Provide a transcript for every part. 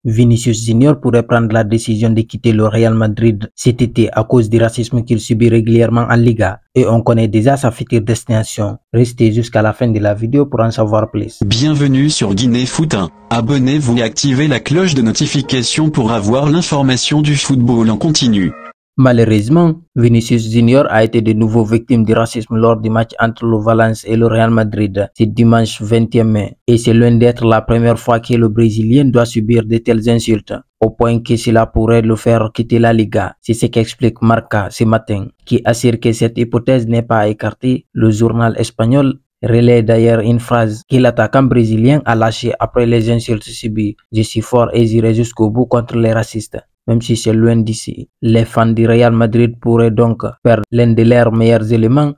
Vinicius Junior pourrait prendre la décision de quitter le Real Madrid cet été à cause du racisme qu'il subit régulièrement en Liga. Et on connaît déjà sa future destination. Restez jusqu'à la fin de la vidéo pour en savoir plus. Bienvenue sur Guinée Foot 1. Abonnez-vous et activez la cloche de notification pour avoir l'information du football en continu. Malheureusement, Vinicius Junior a été de nouveau victime du racisme lors du match entre le Valence et le Real Madrid ce dimanche 20 mai. Et c'est loin d'être la première fois que le Brésilien doit subir de telles insultes, au point que cela pourrait le faire quitter la Liga. C'est ce qu'explique Marca ce matin, qui assure que cette hypothèse n'est pas écartée. Le journal espagnol relaie d'ailleurs une phrase que l'attaquant brésilien a lâchée après les insultes subies. Je suis fort et j'irai jusqu'au bout contre les racistes. Même si c'est loin d'ici, les fans du Real Madrid pourraient donc perdre l'un de leurs meilleurs éléments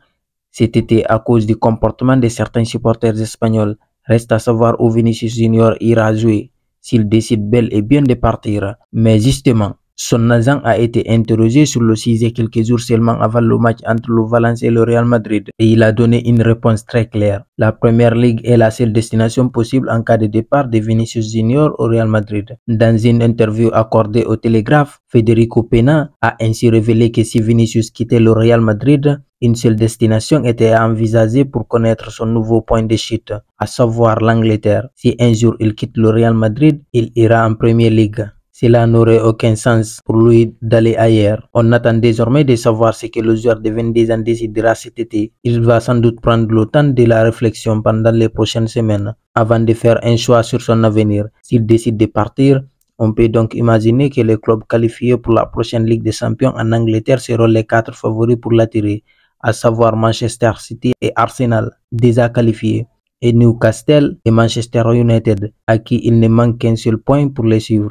cet été à cause du comportement de certains supporters espagnols. Reste à savoir où Vinicius Junior ira jouer s'il décide bel et bien de partir. Mais justement, son agent a été interrogé sur le sujet quelques jours seulement avant le match entre le Valence et le Real Madrid et il a donné une réponse très claire. La Première Ligue est la seule destination possible en cas de départ de Vinicius Junior au Real Madrid. Dans une interview accordée au Télégraphe, Federico Pena a ainsi révélé que si Vinicius quittait le Real Madrid, une seule destination était envisagée pour connaître son nouveau point de chute, à savoir l'Angleterre. Si un jour il quitte le Real Madrid, il ira en Premier League. Cela n'aurait aucun sens pour lui d'aller ailleurs. On attend désormais de savoir ce que le joueur de 22 ans décidera cet été. Il va sans doute prendre le temps de la réflexion pendant les prochaines semaines avant de faire un choix sur son avenir. S'il décide de partir, on peut donc imaginer que les clubs qualifiés pour la prochaine Ligue des Champions en Angleterre seront les 4 favoris pour l'attirer, à savoir Manchester City et Arsenal, déjà qualifiés, et Newcastle et Manchester United, à qui il ne manque qu'un seul point pour les suivre.